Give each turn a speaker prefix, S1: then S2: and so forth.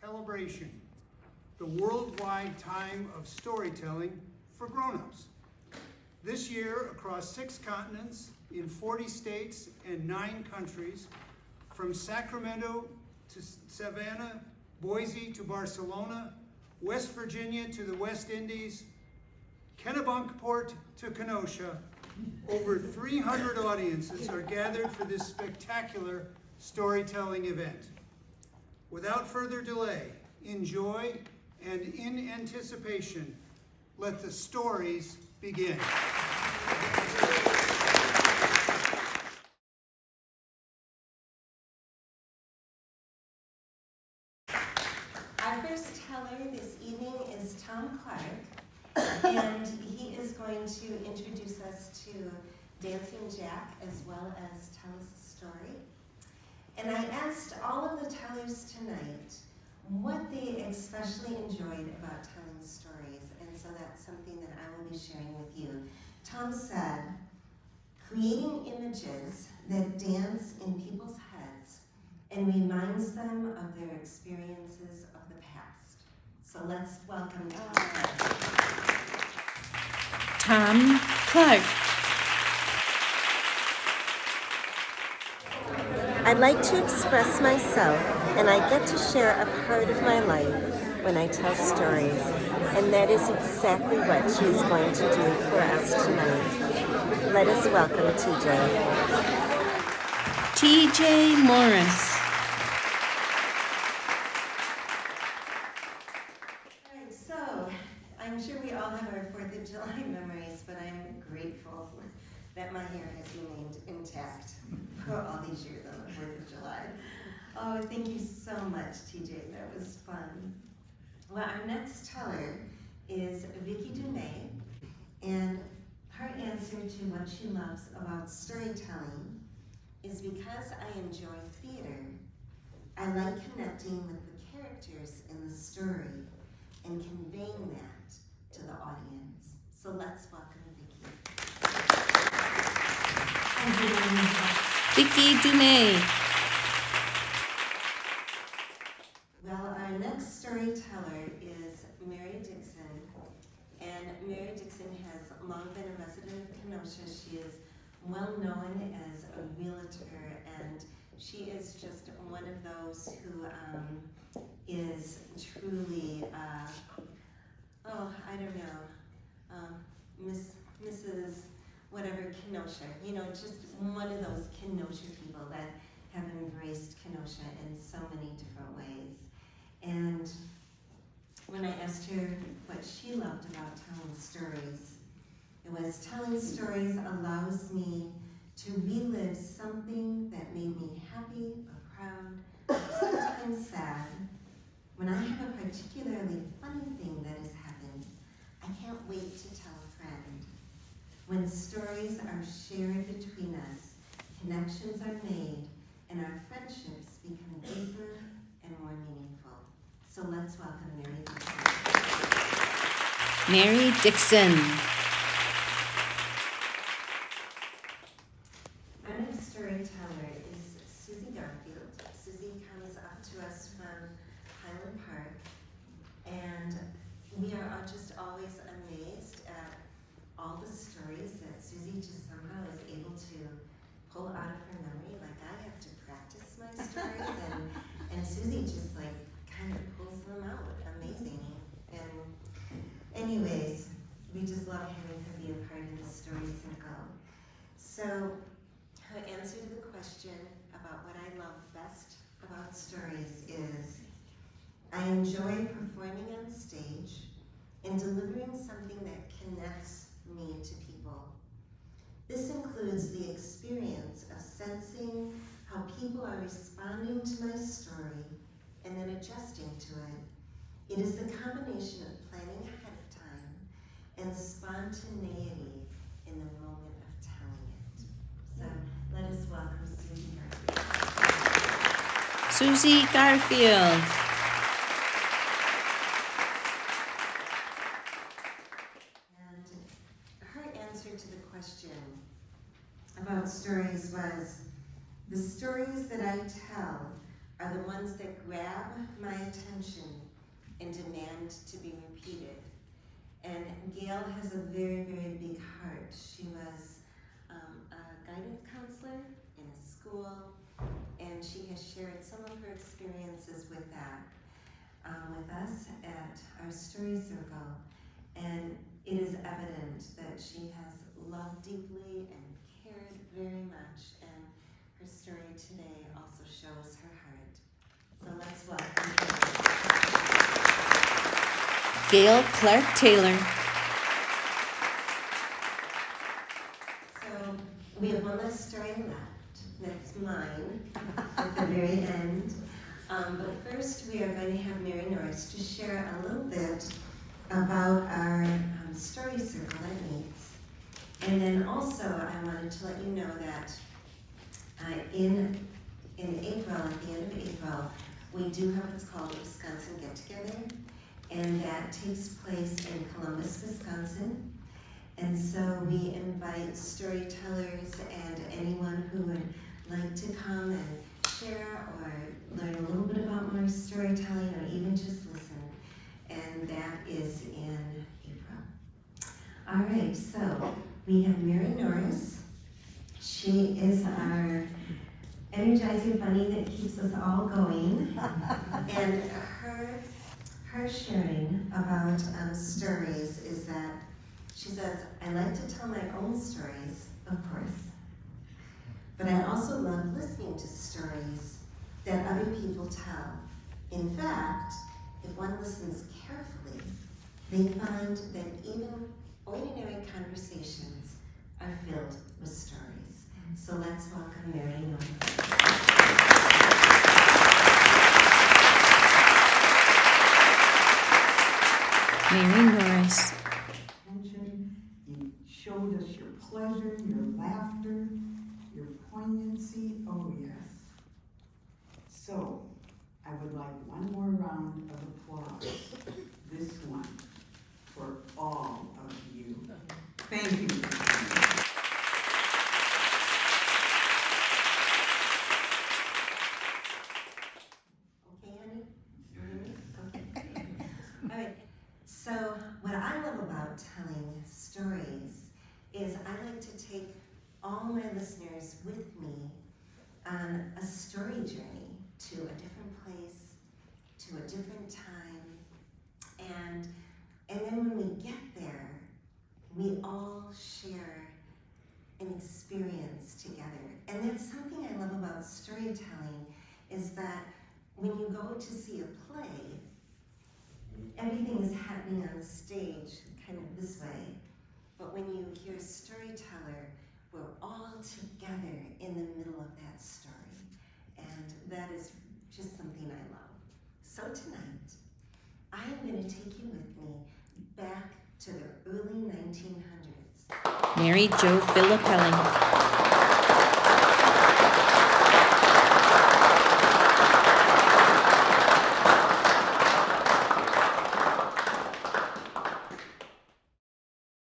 S1: Tellabration, the worldwide time of storytelling for grown-ups. This year, across 6 continents, in 40 states and 9 countries, from Sacramento to Savannah, Boise to Barcelona, West Virginia to the West Indies, Kennebunkport to Kenosha, over 300 audiences are gathered for this spectacular storytelling event. Without further delay, enjoy, and in anticipation, let the stories begin.
S2: Our first teller this evening is Tom Clark, and he is going to introduce us to Dancing Jack as well as tell us a story. And I asked all of the tellers tonight what they especially enjoyed about telling stories, and so that's something that I will be sharing with you. Tom said, creating images that dance in people's heads and reminds them of their experiences of the past. So let's welcome
S3: Tom Clark.
S2: I'd like to express myself, and I get to share a part of my life when I tell stories, and that is exactly what she's going to do for us tonight. Let us welcome TJ.
S3: TJ Morris.
S2: All right, so I'm sure we all have our 4th of July memories, but I'm grateful that my hair has remained intact for all these years on the 4th of July. Oh, thank you so much, TJ. That was fun. Well, our next teller is Vicki Dumais, and her answer to what she loves about storytelling is because I enjoy theater, I like connecting with the characters in the story and conveying that to the audience. So let's welcome Vicki.
S3: Vicki Dumais.
S2: Well, our next storyteller is Mary Dixon, and Mary Dixon has long been a resident of Kenosha. She is well known as a realtor, and she is just one of those who is truly, I don't know, Mrs. whatever Kenosha, you know, just one of those Kenosha people that have embraced Kenosha in so many different ways. And when I asked her what she loved about telling stories, it was telling stories allows me to relive something that made me happy or proud, or sometimes sad. When I have a particularly funny thing that has happened, I can't wait to tell a friend. When stories are shared between us, connections are made, and our friendships become deeper and more meaningful. So let's welcome Mary Dixon.
S3: Mary Dixon.
S2: Our next storyteller is Susie Garfield. Susie comes up to us from Highland Park, and we are all just always amazed at all the stories that Susie just somehow is able to pull out of her memory. Like, I have to practice my stories, and Susie just like kind of pulls them out. Amazing. And anyways, we just love having her be a part of the story circle. So her answer to the question about what I love best about stories is I enjoy performing on stage and delivering something that connects me to people. This includes the experience of sensing how people are responding to my story and then adjusting to it. It is the combination of planning ahead of time and spontaneity in the moment of telling it. So let us welcome Susie Garfield.
S3: Susie Garfield.
S2: And her answer to the question about stories was, the stories that I tell are the ones that grab my attention and demand to be repeated. And Gail has a very, very big heart. She was a guidance counselor in a school, and she has shared some of her experiences with that with us at our story circle. And it is evident that she has loved deeply and cared very much, and her story today also shows her heart. So let's welcome
S3: Gail Clark Taylor.
S2: So we have one last story left. That's mine at the very end. But first we are going to have Mary Norris to share a little bit about our story circle that meets. And then also I wanted to let you know that in April, at the end of April, we do have what's called a Wisconsin Get Together, and that takes place in Columbus, Wisconsin. And so we invite storytellers and anyone who would like to come and share or learn a little bit about more storytelling or even just listen. And that is in April. All right, so we have Mary Norris. She is our energizing bunny that keeps us all going. And her sharing about stories is that she says, I like to tell my own stories, of course, but I also love listening to stories that other people tell. In fact, if one listens carefully, they find that even ordinary conversations are filled with stories. So let's welcome Mary Norris.
S3: Mary Norris.
S4: You showed us your pleasure, your laughter, your poignancy. Oh, yes. So, I would like one more round of applause. This one for all of you. Thank you.
S2: Okay, honey? Okay. All right. So what I love about telling stories is I like to take all my listeners with me on a story journey to a different place, to a different time, and then when we get there, we all share an experience together. And that's something I love about storytelling, is that when you go to see a play, everything is happening on the stage kind of this way. But when you hear a storyteller, we're all together in the middle of that story. And that is just something I love. So tonight, I am going to take you with me back to the early 1900s.
S3: Mary Jo Filippelli.